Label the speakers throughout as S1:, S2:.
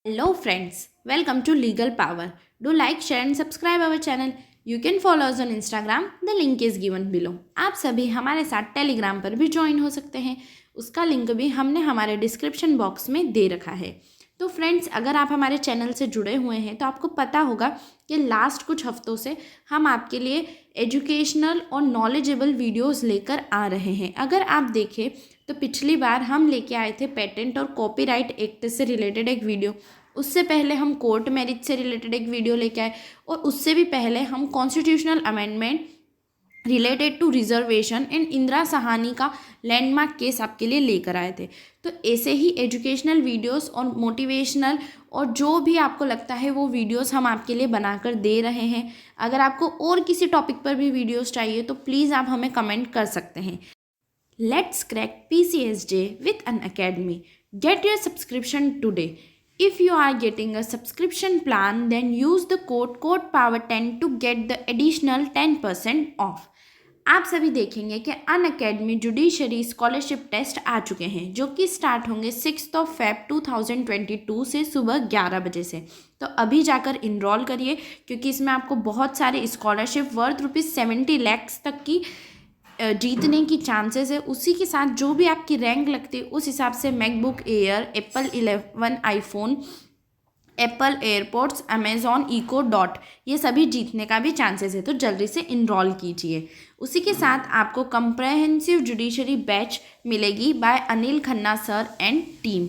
S1: Hello friends, welcome to Legal Power. Do like, share and subscribe our channel. You can follow us on Instagram. The link is given below. आप सभी हमारे साथ Telegram पर भी join हो सकते हैं। उसका लिंक भी हमने हमारे डिस्क्रिप्शन बॉक्स में दे रखा है। तो फ्रेंड्स, अगर आप हमारे चैनल से जुड़े हुए हैं तो आपको पता होगा कि लास्ट कुछ हफ्तों से हम आपके लिए एजुकेशनल और नॉलेजेबल वीडियोस लेकर आ रहे हैं। अगर आप देखें तो पिछली बार हम लेके आए थे पेटेंट और कॉपीराइट एक्ट से रिलेटेड एक वीडियो। उससे पहले हम कोर्ट मैरिज से रिलेटेड एक वीडियो लेके आए और उससे भी पहले हम constitutional amendment related to reservation and Indira Sahani का लैंडमार्क केस आपके लिए लेकर आए थे। तो ऐसे ही एजुकेशनल वीडियोस और मोटिवेशनल और जो भी आपको लगता है वो वीडियोस हम आपके लिए बनाकर दे रहे हैं। अगर आपको और किसी टॉपिक पर भी वीडियोस चाहिए तो प्लीज़ आप हमें कमेंट कर सकते हैं। Let's crack PCSJ with an academy. Get your subscription today. If you are getting a subscription plan, then use the code power10 to get the additional 10% off. आप सभी देखेंगे कि अनअकैडमी जुडिशरी स्कॉलरशिप टेस्ट आ चुके हैं जो कि start होंगे 6 Feb 2022 से सुबह 11 बजे से। तो अभी जाकर इनरोल करिए क्योंकि इसमें आपको बहुत सारे स्कॉलरशिप वर्थ ₹70 लाख तक की जीतने की चांसेस है। उसी के साथ जो भी आपकी रैंक लगती है उस हिसाब से MacBook Air, Apple 11 iPhone, Apple airports, Amazon Echo Dot, ये सभी जीतने का भी चांसेस है। तो जल्दी से इनरोल कीजिए। उसी के साथ आपको कंप्रहेंसिव जुडिशरी बैच मिलेगी by Anil Khanna sir and team.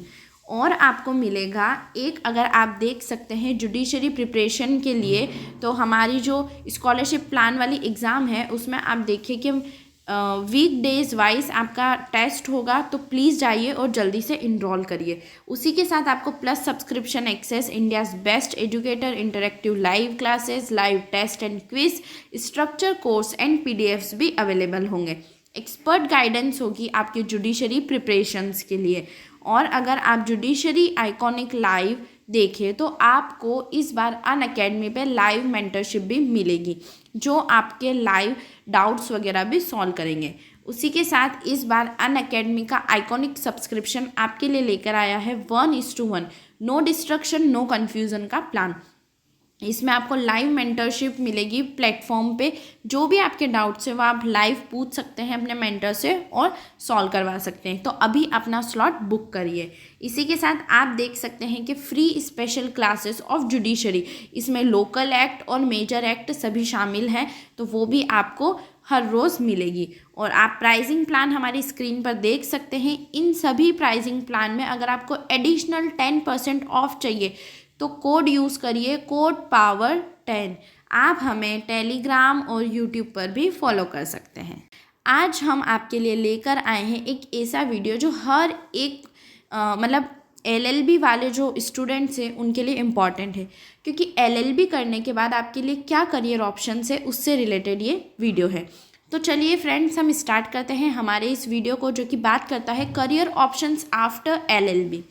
S1: और आपको मिलेगा एक, अगर आप देख सकते हैं जुडिशरी प्रिपरेशन के लिए, तो हमारी जो स्कॉलरशिप प्लान वाली एग्ज़ाम है उसमें आप देखिए कि वीक डेज वाइज आपका टेस्ट होगा। तो प्लीज़ जाइए और जल्दी से इनरोल करिए। उसी के साथ आपको plus subscription access, India's best educator, interactive live classes, live test and quiz, structure course and PDFs भी अवेलेबल होंगे। एक्सपर्ट गाइडेंस होगी आपके जुडिशरी प्रिपरेशंस के लिए। और अगर आप जुडिशरी आइकॉनिक लाइव देखें तो आपको इस बार अनअकैडमी पे लाइव मेंटरशिप भी मिलेगी जो आपके लाइव डाउट्स वगैरह भी सॉल्व करेंगे। उसी के साथ इस बार अनअकैडमी का आइकॉनिक सब्सक्रिप्शन आपके लिए लेकर आया है 1:1 नो डिस्ट्रक्शन नो कन्फ्यूज़न का प्लान। इसमें आपको लाइव मेंटरशिप मिलेगी प्लेटफॉर्म पे। जो भी आपके डाउट्स है वो आप लाइव पूछ सकते हैं अपने मेंटर से और सॉल्व करवा सकते हैं। तो अभी अपना स्लॉट बुक करिए। इसी के साथ आप देख सकते हैं कि free special classes of judiciary, इसमें लोकल एक्ट और मेजर एक्ट सभी शामिल हैं। तो वो भी आपको हर रोज़ मिलेगी। और आप प्राइसिंग प्लान हमारी स्क्रीन पर देख सकते हैं। इन सभी प्राइसिंग प्लान में अगर आपको एडिशनल 10% ऑफ चाहिए तो कोड यूज़ करिए, कोड power10। आप हमें टेलीग्राम और यूट्यूब पर भी फॉलो कर सकते हैं। आज हम आपके लिए लेकर आए हैं एक ऐसा वीडियो जो हर एक मतलब LLB वाले जो स्टूडेंट्स हैं उनके लिए इम्पॉर्टेंट है, क्योंकि LLB करने के बाद आपके लिए क्या करियर ऑप्शंस है उससे रिलेटेड ये वीडियो है। तो चलिए फ्रेंड्स, हम स्टार्ट करते हैं हमारे इस वीडियो को जो कि बात करता है करियर ऑप्शंस आफ्टर LLB।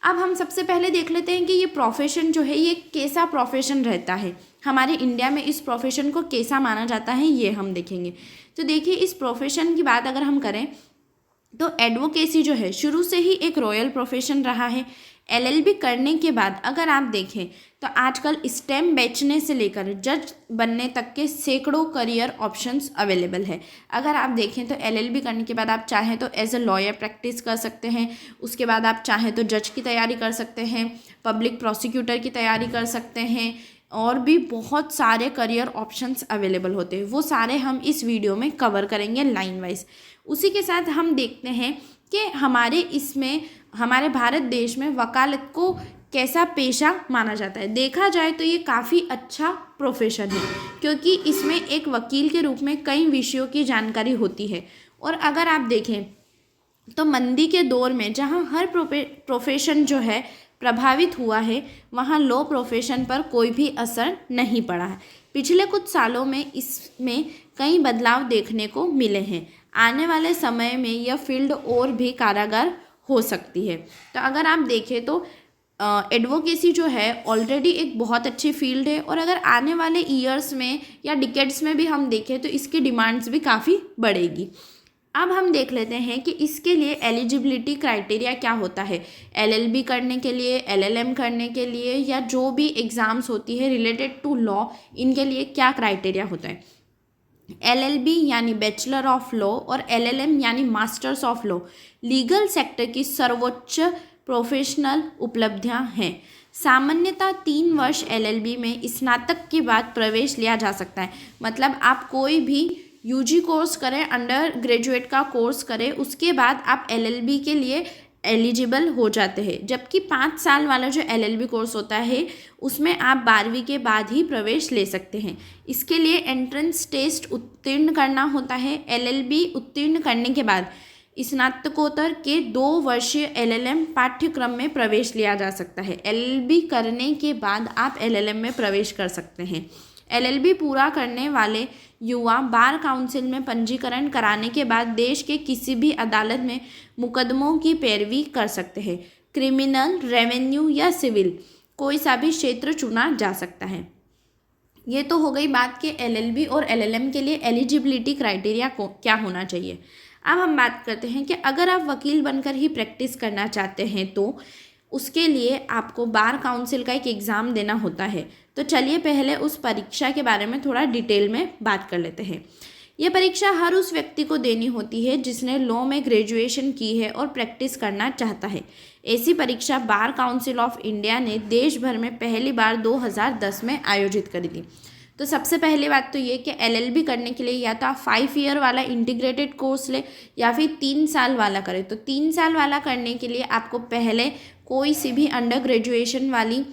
S1: अब हम सबसे पहले देख लेते हैं कि ये प्रोफेशन जो है ये कैसा प्रोफेशन रहता है, हमारे इंडिया में इस प्रोफेशन को कैसा माना जाता है ये हम देखेंगे। तो देखिए, इस प्रोफेशन की बात अगर हम करें तो एडवोकेसी जो है शुरू से ही एक रॉयल प्रोफेशन रहा है। LLB करने के बाद अगर आप देखें तो आजकल स्टेम बेचने से लेकर जज बनने तक के सैकड़ों करियर ऑप्शंस अवेलेबल है। अगर आप देखें तो LLB करने के बाद आप चाहें तो एज ए लॉयर प्रैक्टिस कर सकते हैं। उसके बाद आप चाहें तो जज की तैयारी कर सकते हैं, पब्लिक प्रोसिक्यूटर की तैयारी कर सकते हैं, और भी बहुत सारे करियर ऑप्शंस अवेलेबल होते हैं। वो सारे हम इस वीडियो में कवर करेंगे लाइन वाइज। उसी के साथ हम देखते हैं कि हमारे भारत देश में वकालत को कैसा पेशा माना जाता है। देखा जाए तो ये काफ़ी अच्छा प्रोफेशन है, क्योंकि इसमें एक वकील के रूप में कई विषयों की जानकारी होती है। और अगर आप देखें तो मंदी के दौर में जहाँ हर प्रोफेशन जो है प्रभावित हुआ है, वहाँ लॉ प्रोफेशन पर कोई भी असर नहीं पड़ा है। पिछले कुछ सालों में इसमें कई बदलाव देखने को मिले हैं। आने वाले समय में यह फील्ड और भी कारगर हो सकती है। तो अगर आप देखें तो एडवोकेसी जो है ऑलरेडी एक बहुत अच्छी फील्ड है, और अगर आने वाले ईयर्स में या डिकेड्स में भी हम देखें तो इसकी डिमांड्स भी काफ़ी बढ़ेगी। अब हम देख लेते हैं कि इसके लिए एलिजिबिलिटी क्राइटेरिया क्या होता है। एलएलबी करने के लिए, एलएलएम करने के लिए, या जो भी एग्ज़ाम्स होती है रिलेटेड टू लॉ, इनके लिए क्या क्राइटेरिया होता है। एलएलबी यानी बैचलर ऑफ लॉ और एलएलएम यानी masters of law legal sector की सर्वोच्च प्रोफेशनल उपलब्धियां हैं। सामान्यतः 3 वर्ष एलएलबी में स्नातक के बाद प्रवेश लिया जा सकता है। मतलब आप कोई भी यूजी कोर्स करें, अंडर ग्रेजुएट का कोर्स करें, उसके बाद आप एलएलबी के लिए एलिजिबल हो जाते हैं। जबकि 5 साल वाला जो एलएलबी कोर्स होता है उसमें आप 12वीं के बाद ही प्रवेश ले सकते हैं। इसके लिए एंट्रेंस टेस्ट उत्तीर्ण करना होता है। एलएलबी उत्तीर्ण करने के बाद स्नातकोत्तर के 2 वर्षीय एलएलएम पाठ्यक्रम में प्रवेश लिया जा सकता है। एलएलबी करने के बाद आप एलएलएम में प्रवेश कर सकते हैं। एलएलबी पूरा करने वाले युवा बार काउंसिल में पंजीकरण कराने के बाद देश के किसी भी अदालत में मुकदमों की पैरवी कर सकते हैं। क्रिमिनल, रेवेन्यू या सिविल कोई सा भी क्षेत्र चुना जा सकता है। ये तो हो गई बात कि एलएलबी और एलएलएम के लिए एलिजिबिलिटी क्राइटेरिया को क्या होना चाहिए। अब हम बात करते हैं कि अगर आप वकील बनकर ही प्रैक्टिस करना चाहते हैं तो उसके लिए आपको बार काउंसिल का एक एग्ज़ाम देना होता है। तो चलिए पहले उस परीक्षा के बारे में थोड़ा डिटेल में बात कर लेते हैं। यह परीक्षा हर उस व्यक्ति को देनी होती है जिसने लॉ में ग्रेजुएशन की है और प्रैक्टिस करना चाहता है। ऐसी परीक्षा बार काउंसिल ऑफ इंडिया ने देश भर में पहली बार 2010 में आयोजित करी थी। तो सबसे पहली बात तो ये कि एलएलबी करने के लिए या तो आप 5 ईयर वाला इंटीग्रेटेड कोर्स ले या फिर 3 साल वाला करें। तो 3 साल वाला करने के लिए आपको पहले कोई सी भी अंडर ग्रेजुएशन वाली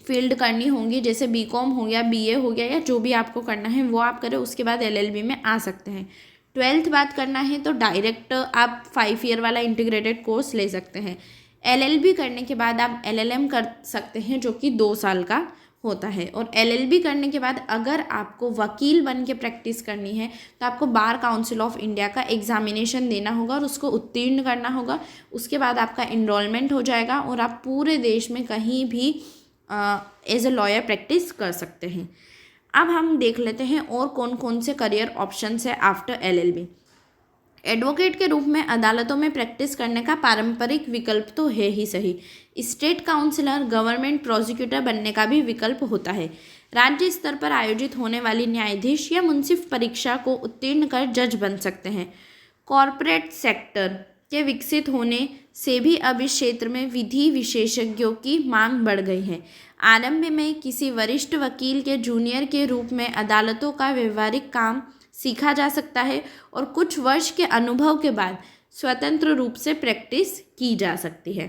S1: फील्ड करनी होगी, जैसे बीकॉम हो गया, बीए हो गया, या जो भी आपको करना है वो आप करें। उसके बाद एलएलबी में आ सकते हैं। 12th बात करना है तो डायरेक्ट आप 5 ईयर वाला इंटीग्रेटेड कोर्स ले सकते हैं। एलएलबी करने के बाद आप एलएलएम कर सकते हैं जो कि 2 साल का होता है। और एलएलबी करने के बाद अगर आपको वकील बन के प्रैक्टिस करनी है तो आपको बार काउंसिल ऑफ इंडिया का एग्जामिनेशन देना होगा और उसको उत्तीर्ण करना होगा। उसके बाद आपका इनरोलमेंट हो जाएगा और आप पूरे देश में कहीं भी एज ए लॉयर प्रैक्टिस कर सकते हैं। अब हम देख लेते हैं और कौन कौन से करियर ऑप्शंस है आफ्टर एलएलबी। एडवोकेट के रूप में अदालतों में प्रैक्टिस करने का पारंपरिक विकल्प तो है ही सही। स्टेट काउंसलर, गवर्नमेंट प्रोसिक्यूटर बनने का भी विकल्प होता है। राज्य स्तर पर आयोजित होने वाली न्यायाधीश या मुंसिफ परीक्षा को उत्तीर्ण कर जज बन सकते हैं। कॉरपोरेट सेक्टर के विकसित होने से भी अब इस क्षेत्र में विधि विशेषज्ञों की मांग बढ़ गई है। आरंभ में किसी वरिष्ठ वकील के जूनियर के रूप में अदालतों का व्यवहारिक काम सीखा जा सकता है और कुछ वर्ष के अनुभव के बाद स्वतंत्र रूप से प्रैक्टिस की जा सकती है।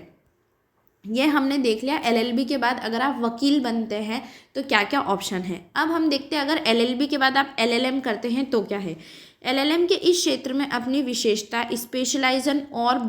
S1: ये हमने देख लिया एलएलबी के बाद अगर आप वकील बनते हैं तो क्या क्या ऑप्शन है। अब हम देखते हैं अगर एलएलबी के बाद आप एलएलएम करते हैं तो क्या है। एलएलएम के इस क्षेत्र में अपनी विशेषता, स्पेशलाइजेशन और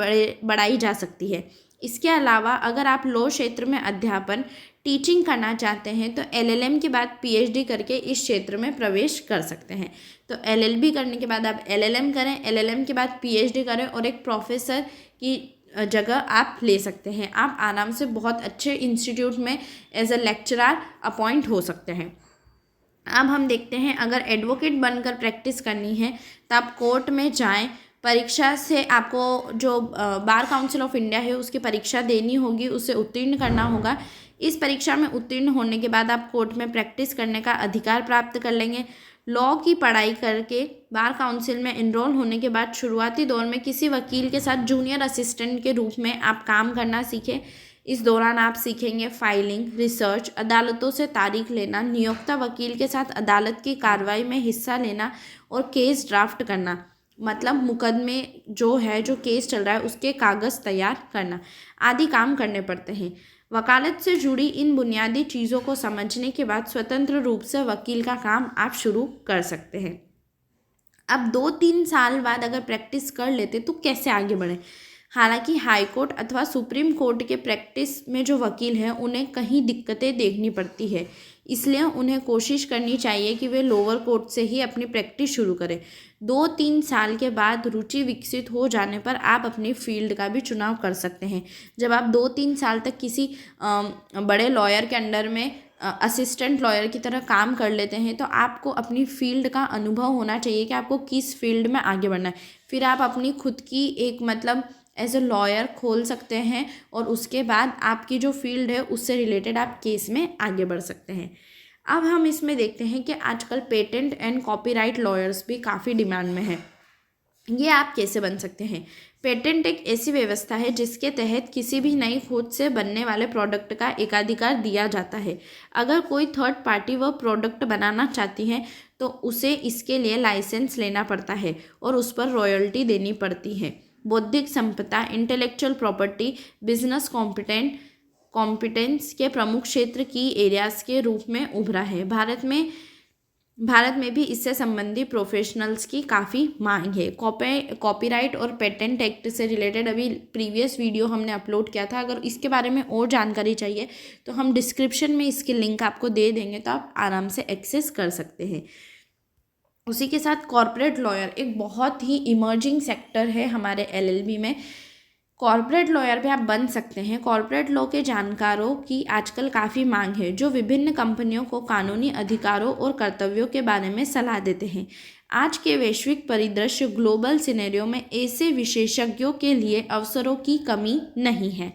S1: बढ़ाई जा सकती है। इसके अलावा अगर आप लॉ क्षेत्र में अध्यापन, टीचिंग करना चाहते हैं तो एलएलएम के बाद पीएचडी करके इस क्षेत्र में प्रवेश कर सकते हैं। तो एलएलबी करने के बाद आप एलएलएम करें, एलएलएम के बाद पीएचडी करें और एक प्रोफेसर की जगह आप ले सकते हैं। आप आराम से बहुत अच्छे इंस्टीट्यूट में एज अ लेक्चरर अपॉइंट हो सकते हैं। अब हम देखते हैं अगर एडवोकेट बनकर प्रैक्टिस करनी है तो आप कोर्ट में जाएं। परीक्षा से आपको जो बार काउंसिल ऑफ इंडिया है उसकी परीक्षा देनी होगी, उसे उत्तीर्ण करना होगा। इस परीक्षा में उत्तीर्ण होने के बाद आप कोर्ट में प्रैक्टिस करने का अधिकार प्राप्त कर लेंगे। लॉ की पढ़ाई करके बार काउंसिल में एनरोल होने के बाद शुरुआती दौर में किसी वकील के साथ जूनियर असिस्टेंट के रूप में आप काम करना सीखें। इस दौरान आप सीखेंगे फाइलिंग, रिसर्च, अदालतों से तारीख लेना, नियोक्ता वकील के साथ अदालत की कार्रवाई में हिस्सा लेना और केस ड्राफ्ट करना। मतलब मुकदमे जो है, जो केस चल रहा है उसके कागज़ तैयार करना आदि काम करने पड़ते हैं। वकालत से जुड़ी इन बुनियादी चीज़ों को समझने के बाद स्वतंत्र रूप से वकील का काम आप शुरू कर सकते हैं। अब 2-3 साल बाद अगर प्रैक्टिस कर लेते तो कैसे आगे बढ़ें। हालांकि हाई कोर्ट अथवा सुप्रीम कोर्ट के प्रैक्टिस में जो वकील हैं उन्हें कहीं दिक्कतें देखनी पड़ती है, इसलिए उन्हें कोशिश करनी चाहिए कि वे लोअर कोर्ट से ही अपनी प्रैक्टिस शुरू करें। 2-3 साल के बाद रुचि विकसित हो जाने पर आप अपनी फील्ड का भी चुनाव कर सकते हैं। जब आप 2-3 साल तक किसी बड़े लॉयर के अंडर में असिस्टेंट लॉयर की तरह काम कर लेते हैं, तो आपको अपनी फील्ड का अनुभव होना चाहिए कि आपको किस फील्ड में आगे बढ़ना है। फिर आप अपनी खुद की एक मतलब एज अ लॉयर खोल सकते हैं और उसके बाद आपकी जो फील्ड है उससे रिलेटेड आप केस में आगे बढ़ सकते हैं। अब हम इसमें देखते हैं कि आजकल पेटेंट एंड कॉपीराइट लॉयर्स भी काफ़ी डिमांड में है। ये आप कैसे बन सकते हैं? पेटेंट एक ऐसी व्यवस्था है जिसके तहत किसी भी नई खोज से बनने वाले प्रोडक्ट का एकाधिकार दिया जाता है। अगर कोई थर्ड पार्टी वह प्रोडक्ट बनाना चाहती है तो उसे इसके लिए लाइसेंस लेना पड़ता है और उस पर रॉयल्टी देनी पड़ती है। बौद्धिक संपदा, इंटेलेक्चुअल प्रॉपर्टी, बिजनेस कॉम्पिटेंस के प्रमुख क्षेत्र की एरियाज के रूप में उभरा है। भारत में भी इससे संबंधित प्रोफेशनल्स की काफ़ी मांग है। कॉपीराइट और पेटेंट एक्ट से रिलेटेड अभी प्रीवियस वीडियो हमने अपलोड किया था। अगर इसके बारे में और जानकारी चाहिए तो हम डिस्क्रिप्शन में इसकी लिंक आपको दे देंगे, तो आप आराम से एक्सेस कर सकते हैं। उसी के साथ कॉर्पोरेट लॉयर एक बहुत ही इमर्जिंग सेक्टर है हमारे एलएलबी में। कॉर्पोरेट लॉयर भी आप बन सकते हैं। कॉर्पोरेट लॉ के जानकारों की आजकल काफ़ी मांग है जो विभिन्न कंपनियों को कानूनी अधिकारों और कर्तव्यों के बारे में सलाह देते हैं। आज के वैश्विक परिदृश्य ग्लोबल सिनेरियो में ऐसे विशेषज्ञों के लिए अवसरों की कमी नहीं है।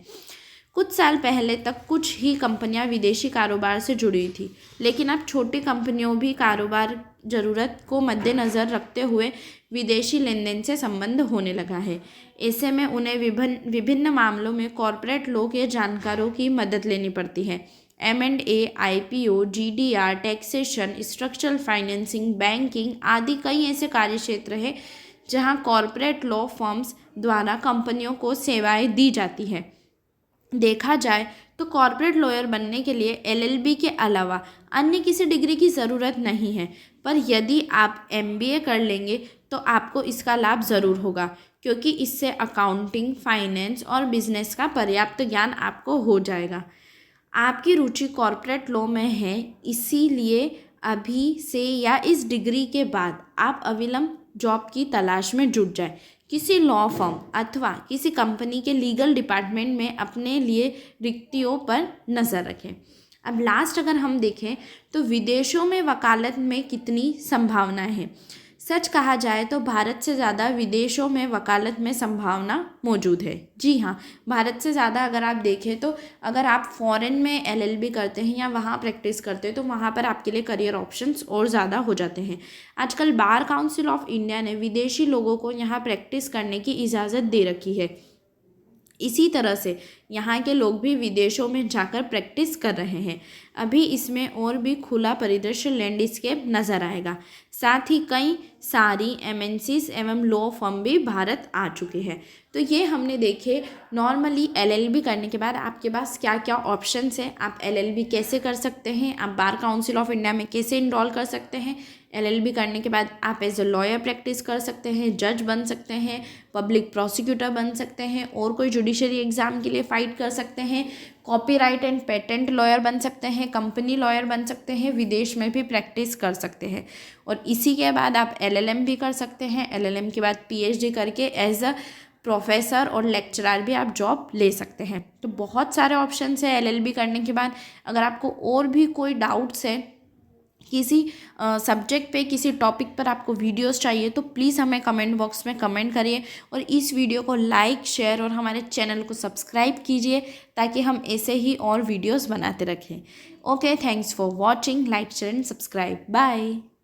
S1: कुछ साल पहले तक कुछ ही कंपनियां विदेशी कारोबार से जुड़ी हुई थी, लेकिन अब छोटी कंपनियों भी कारोबार ज़रूरत को मद्देनज़र रखते हुए विदेशी लेन देन से संबंध होने लगा है। ऐसे में उन्हें विभिन्न मामलों में कॉर्पोरेट लॉ के जानकारों की मदद लेनी पड़ती है। M&A, IPO, GDR, taxation, structural financing, banking आदि कई ऐसे कार्यक्षेत्र हैं जहां कॉर्पोरेट लॉ फर्म्स द्वारा कंपनियों को सेवाएं दी जाती हैं। देखा जाए तो कॉर्पोरेट लॉयर बनने के लिए LLB के अलावा अन्य किसी डिग्री की ज़रूरत नहीं है, पर यदि आप MBA कर लेंगे तो आपको इसका लाभ ज़रूर होगा, क्योंकि इससे अकाउंटिंग, फाइनेंस और बिजनेस का पर्याप्त ज्ञान आपको हो जाएगा। आपकी रुचि कॉर्पोरेट लॉ में है, इसीलिए अभी से या इस डिग्री के बाद आप अविलंब जॉब की तलाश में जुट जाए। किसी लॉ फर्म अथवा किसी कंपनी के लीगल डिपार्टमेंट में अपने लिए रिक्तियों पर नज़र रखें। अब लास्ट अगर हम देखें तो विदेशों में वकालत में कितनी संभावनाएं हैं। सच कहा जाए तो भारत से ज़्यादा विदेशों में वकालत में संभावना मौजूद है। जी हाँ, भारत से ज़्यादा अगर आप देखें तो अगर आप फॉरेन में LLB करते हैं या वहाँ प्रैक्टिस करते हैं तो वहाँ पर आपके लिए करियर ऑप्शंस और ज़्यादा हो जाते हैं। आजकल बार काउंसिल ऑफ इंडिया ने विदेशी लोगों को यहाँ प्रैक्टिस करने की इजाज़त दे रखी है। इसी तरह से यहाँ के लोग भी विदेशों में जाकर प्रैक्टिस कर रहे हैं। अभी इसमें और भी खुला परिदृश्य लैंडस्केप नज़र आएगा। साथ ही कई सारी MNCs एवं लॉ फर्म भी भारत आ चुके हैं। तो ये हमने देखे नॉर्मली LLB करने के बाद आपके पास क्या क्या ऑप्शंस हैं। आप LLB कैसे कर सकते हैं, आप बार काउंसिल ऑफ इंडिया में कैसे इनरोल कर सकते हैं। LLB करने के बाद आप एज ए लॉयर प्रैक्टिस कर सकते हैं, जज बन सकते हैं, पब्लिक प्रोसिक्यूटर बन सकते हैं और कोई जुडिशरी एग्ज़ाम के लिए फ़ाइट कर सकते हैं, कॉपीराइट एंड पेटेंट लॉयर बन सकते हैं, कंपनी लॉयर बन सकते हैं, विदेश में भी प्रैक्टिस कर सकते हैं। और इसी के बाद आप LLM भी कर सकते हैं। LLM के बाद PhD करके एज अ प्रोफेसर और लेक्चरर भी आप जॉब ले सकते हैं। तो बहुत सारे ऑप्शंस है LLB करने के बाद। अगर आपको और भी कोई डाउट्स है, किसी सब्जेक्ट पे, किसी टॉपिक पर आपको वीडियोस चाहिए तो प्लीज़ हमें कमेंट बॉक्स में कमेंट करिए और इस वीडियो को लाइक, शेयर और हमारे चैनल को सब्सक्राइब कीजिए ताकि हम ऐसे ही और वीडियोस बनाते रखें। Okay, thanks for watching, like, share and subscribe. Bye.